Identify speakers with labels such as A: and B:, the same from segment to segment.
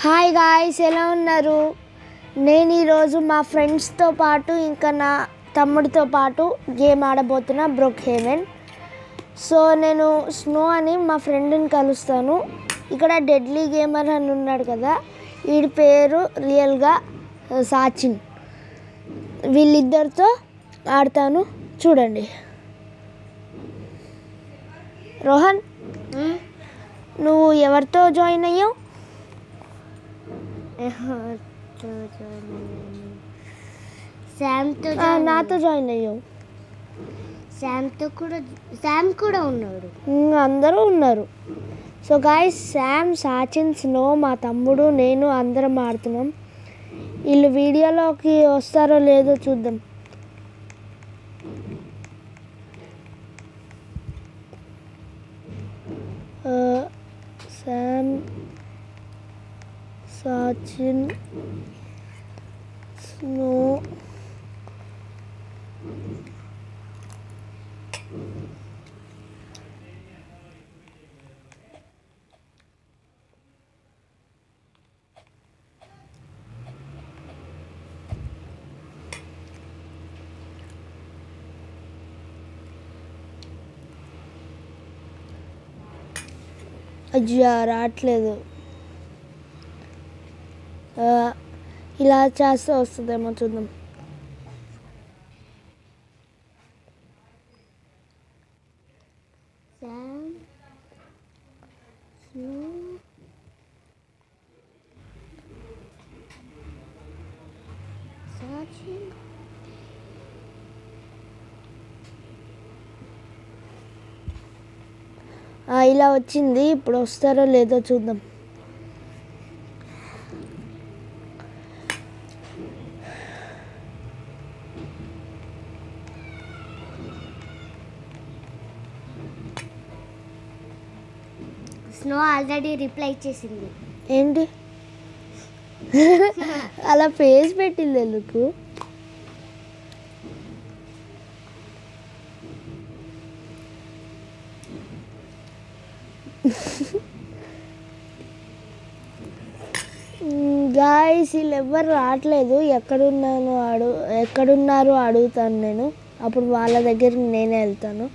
A: Hi guys, ఎలా ఉన్నారు? నేను ఈరోజు మా ఫ్రెండ్స్తో పాటు ఇంకా నా తమ్ముడితో పాటు గేమ్ ఆడబోతున్నా బ్రోక్ హెవెన్. సో నేను స్నో అని మా ఫ్రెండ్ని కలుస్తాను. ఇక్కడ డెడ్లీ గేమర్ అని ఉన్నాడు కదా, వీడి పేరు రియల్గా సాచిన్. వీళ్ళిద్దరితో ఆడతాను, చూడండి. రోహన్, నువ్వు ఎవరితో జాయిన్ అయ్యావు? నాతో జాయిన్ అయ్యావు.
B: శామ్ కూడా ఉన్నాడు.
A: అందరూ ఉన్నారు. సో గాయ్స్, శామ్, సాచిన్, స్నో, మా తమ్ముడు, నేను అందరం ఆడుతున్నాం. వీళ్ళు వీడియోలోకి వస్తారో లేదో చూద్దాం. శామ్, సాచిన్, స్నో, అయ్యా రావట్లేదు. ఇలా చేస్తే వస్తుందేమో చూద్దాం. ఇలా వచ్చింది. ఇప్పుడు వస్తారో లేదో చూద్దాం.
B: స్నో ఆల్రెడీ రిప్లై చేసింది.
A: ఏంటి అలా ఫేస్ పెట్టింది ఎందుకు? గాయ్స్, వీళ్ళు ఎవ్వరు రావట్లేదు. ఎక్కడున్నారు అడుగుతాను నేను. అప్పుడు వాళ్ళ దగ్గరికి నేనే వెళ్తాను.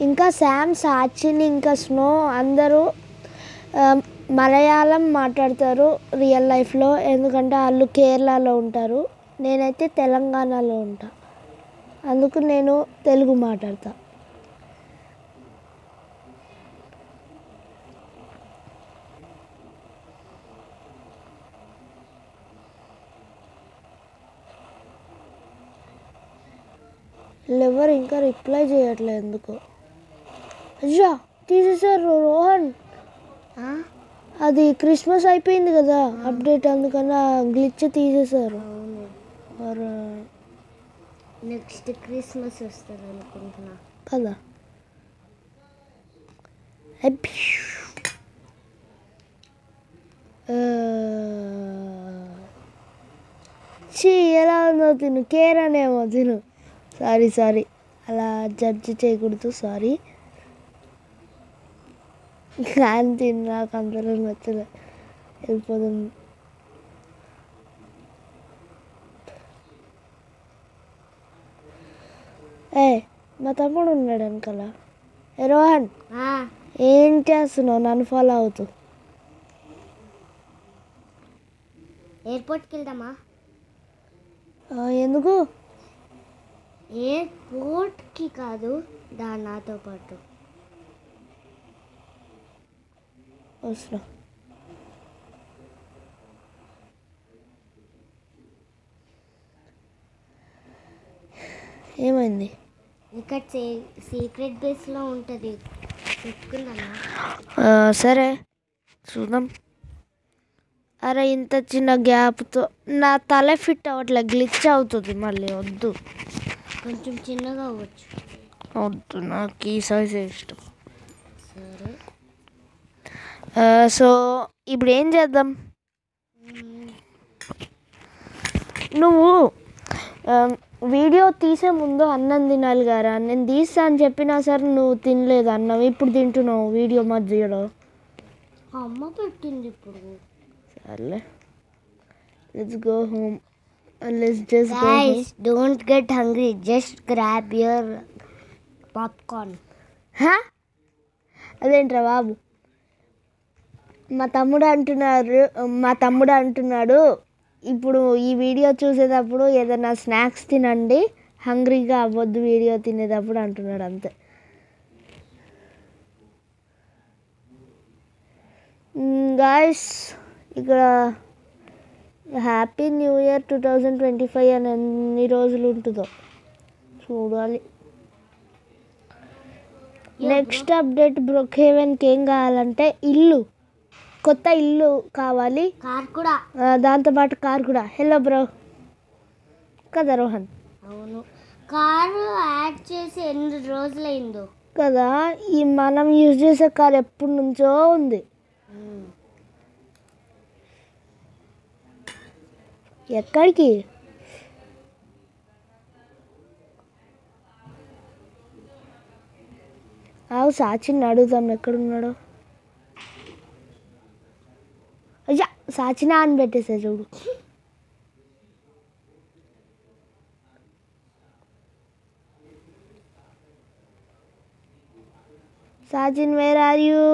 A: ఇంకా శామ్, సాచిన్, ఇంకా స్నో అందరూ మలయాళం మాట్లాడతారు రియల్ లైఫ్లో. ఎందుకంటే వాళ్ళు కేరళలో ఉంటారు, నేనైతే తెలంగాణలో ఉంటా. అందుకు నేను తెలుగు మాట్లాడతా. ఎవరు ఇంకా రిప్లై చేయట్లేదు ఎందుకు? అయ్యా తీసేసారు రోహన్. అది క్రిస్మస్ అయిపోయింది కదా అప్డేట్, అందుకని గ్లిచ్ తీసేసారు.
B: నెక్స్ట్ క్రిస్మస్ వస్తుంది అనుకుంటున్నా
A: కదా. ఎలా ఉందో తిను, కేర్ అనేమో తిను. సారీ అలా జడ్జి చేయకూడదు, సారీ. కానీ తిను, నాకు అందరూ నచ్చలే. వెళ్ళిపోదాం. మా తమ్ముడు ఉన్నాడు వెనకాల. రోహన్, ఏం చేస్తున్నావు నన్ను ఫాలో అవుతూ?
B: ఎయిర్పోర్ట్కి వెళ్దామా?
A: ఎందుకు?
B: ఎయిర్పోర్ట్కి కాదు, నాతో పాటు
A: వస్తున్నా. ఏమైంది?
B: ఇక్కడ సీక్రెట్ బేస్లో ఉంటుంది, చెప్పుకుందామా?
A: సరే చూద్దాం. అరే, ఇంత చిన్న గ్యాప్తో నా తల ఫిట్ అవ్వట్లే, గ్లిచ్ అవుతుంది. మళ్ళీ వద్దు,
B: కొంచెం చిన్నగా అవ్వచ్చు.
A: వద్దు, నాకు ఈ సైజ్ ఇష్టం.
B: సరే,
A: సో ఇప్పుడు ఏం చేద్దాం? నువ్వు వీడియో తీసే ముందు అన్నం తినాలి గారా. నేను తీస్తా అని చెప్పినా సరే నువ్వు తినలేదు అన్నం. ఇప్పుడు తింటున్నావు వీడియో మధ్యలో.
B: అమ్మ పెట్టింది ఇప్పుడు.
A: సర్లే, let's go home. Let's just go home.
B: Guys, don't get hungry. Just grab your popcorn.
A: అదేంట్రా బాబు, మా తమ్ముడు అంటున్నాడు ఇప్పుడు ఈ వీడియో చూసేటప్పుడు ఏదైనా స్నాక్స్ తినండి, హంగ్రీగా అవ్వద్దు వీడియో తినేటప్పుడు అంటున్నాడు అంతే. గాయస్, ఇక్కడ హ్యాపీ న్యూ ఇయర్ 2025 అని ఎన్ని రోజులు ఉంటుందో చూడాలి. నెక్స్ట్ అప్డేట్ బ్రూక్హేవెన్కి ఏం కావాలంటే కొత్త ఇల్లు కావాలి,
B: కార్ కూడా.
A: దాంతోపాటు కార్ కూడా. హలో బ్రో కదా రోహన్?
B: అవును, కారు యాడ్ చేసి ఎన్ని రోజులైందో
A: కదా. ఈ మనం యూజ్ చేసే కార్ ఎప్పటి నుంచో ఉంది. ఎక్కడికి? సాచిని అడుగుతాం ఎక్కడున్నాడో. అయ్యా సాచినా అని పెట్టేసా చూడు. Sachin, where are you?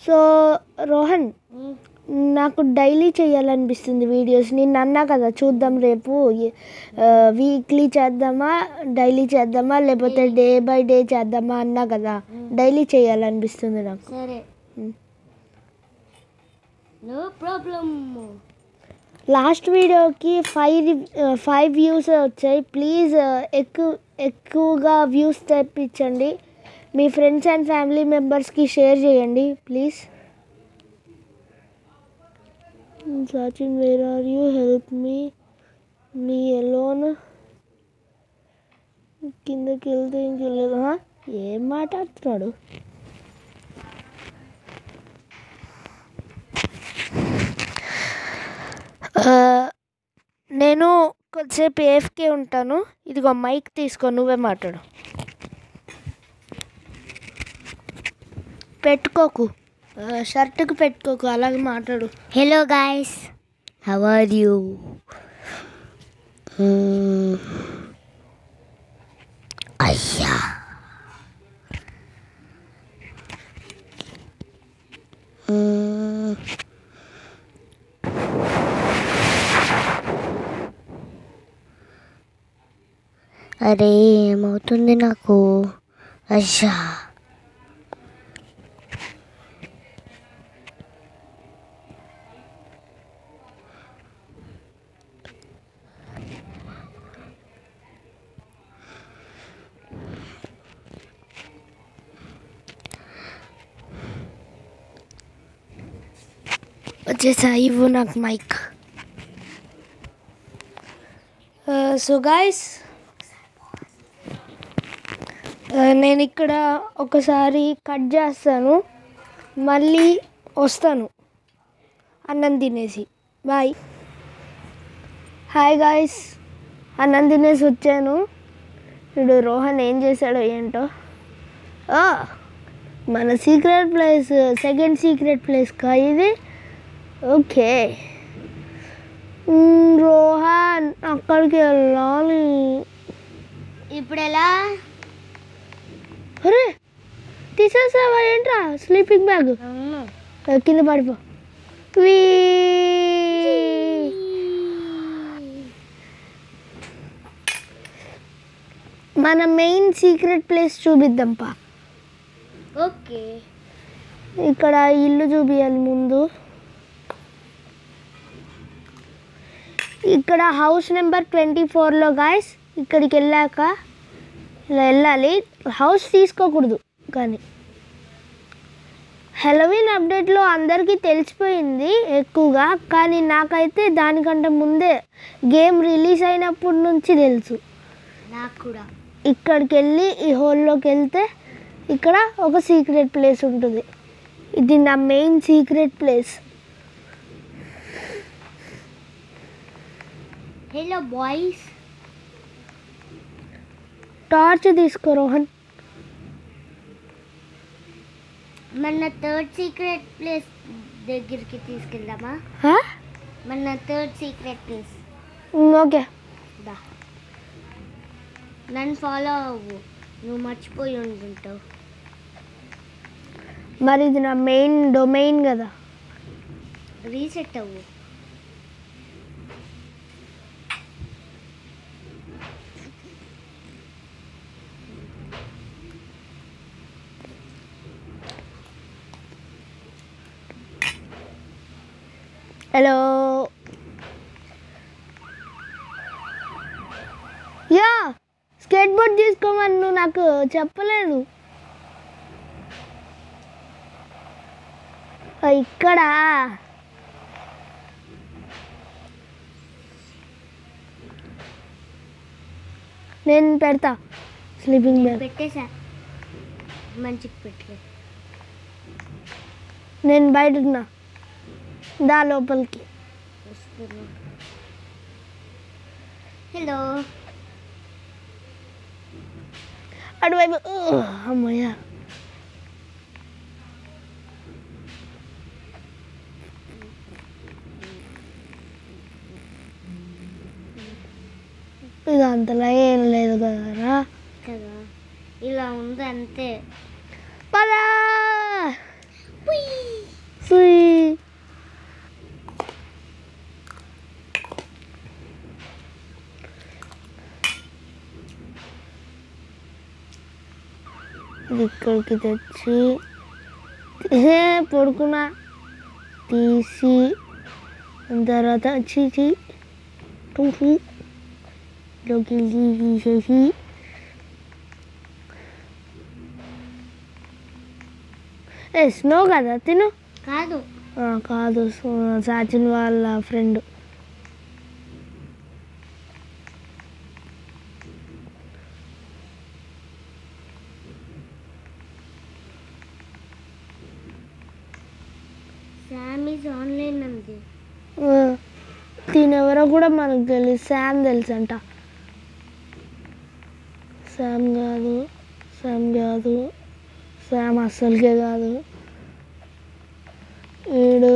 A: So Rohan, నాకు డైలీ చేయాలనిపిస్తుంది వీడియోస్. నేను అన్నా కదా చూద్దాం రేపు వీక్లీ చేద్దామా, డైలీ చేద్దామా, లేకపోతే డే బై డే చేద్దామా అన్నా కదా. డైలీ చేయాలనిపిస్తుంది నాకు.
B: సరే, నో ప్రాబ్లం.
A: లాస్ట్ వీడియోకి 5 వ్యూస్ వచ్చాయి. ప్లీజ్ ఎక్కువగా వ్యూస్ తెప్పించండి. మీ ఫ్రెండ్స్ అండ్ ఫ్యామిలీ మెంబర్స్కి షేర్ చేయండి please. Sachin, where are you? Help me alone. కిందకి వెళ్తే ఏం చూడలేదు. ఏం మాట్లాడుతున్నాడు? నేను కొద్దిసేపు ఏఫ్కే ఉంటాను. ఇదిగో మైక్ తీసుకో, నువ్వే మాట్లాడు. పెట్టుకోకు, షర్ట్కి పెట్టుకోకు, అలాగే మాట్లాడు.
B: Hello guys, how are you? అయ్యా, అరే ఏమవుతుంది నాకు? అయ్యా,
A: వచ్చేసా, ఇవ్వు నాకు మైక్. సో గాయస్, నేను ఇక్కడ ఒకసారి కట్ చేస్తాను, మళ్ళీ వస్తాను అన్నం తినేసి. బాయ్. హాయ్ గాయస్, అన్నం తినేసి వచ్చాను. ఇప్పుడు రోహన్ ఏం చేశాడో ఏంటో. మన secret place, second secret place కా ఇది? ఓకే రోహన్, అక్కడికి వెళ్ళాలి.
B: ఇప్పుడు ఎలా?
A: అరే తీసేసావా ఏంట్రా స్లీపింగ్ బ్యాగ్? కింద పడిపో. మన మెయిన్ సీక్రెట్ ప్లేస్ చూపిద్దాంపా.
B: ఓకే,
A: ఇక్కడ ఇల్లు చూపించాలి ముందు. ఇక్కడ హౌస్ నెంబర్ 24లో గాయస్. ఇక్కడికి వెళ్ళాక ఇలా వెళ్ళాలి. హౌస్ తీసుకోకూడదు కానీ. హెలోవిన్ అప్డేట్లో అందరికీ తెలిసిపోయింది ఎక్కువగా, కానీ నాకైతే దానికంటే ముందే గేమ్ రిలీజ్ అయినప్పటి నుంచి తెలుసు.
B: నాకు కూడా.
A: ఇక్కడికి వెళ్ళి ఈ హోల్లోకి వెళ్తే ఇక్కడ ఒక సీక్రెట్ ప్లేస్ ఉంటుంది. ఇది నా main secret place.
B: Hello boys,
A: torch తీసుకో రోహన్.
B: మన థర్డ్ సీక్రెట్ ప్లేస్ దగ్గరికి తీసుకెళ్దామా? మన థర్డ్ సీక్రెట్ ప్లేస్.
A: ఓకే,
B: దా, నన్ను ఫాలో అవ్వు, నువ్వు మర్చిపోయి ఉంటుంటావు.
A: మరి ఇది నా మెయిన్ డొమైన్ కదా.
B: రీసెట్ అవ్వు.
A: హలో, యా స్కేట్ బోర్డ్ తీసుకోమని నువ్వు నాకు చెప్పలేదు. ఇక్కడ నేను పెడతా స్లీపింగ్ బ్యాగ్.
B: పెట్టేసా, మంచిగా పెట్టలే.
A: నేను బయట ఉన్నా, దా లోపలికి.
B: హలో,
A: అటువైపు. అమ్మయ్యా, ఇది అంతలా ఏం లేదు కదరా.
B: కదా, ఇలా ఉంది అంతే.
A: పదా సుయ్. ఇది ఇక్కడికి తెచ్చి పడుకున్నా, తీసి తర్వాత చీచి టూసి లోకి తీసేసి స్నో కదా తిను.
B: కాదు
A: కాదు, సాచిన్ వాళ్ళ ఫ్రెండ్.
B: శామ్ ఈజ్ ఆన్లైన్ అంది.
A: తినెవరో కూడా మనకు తెలియదు. శామ్ తెలుసు అంట. శామ్ కాదు, శామ్ కాదు, శామ్ అస్సలకే కాదు. వీడు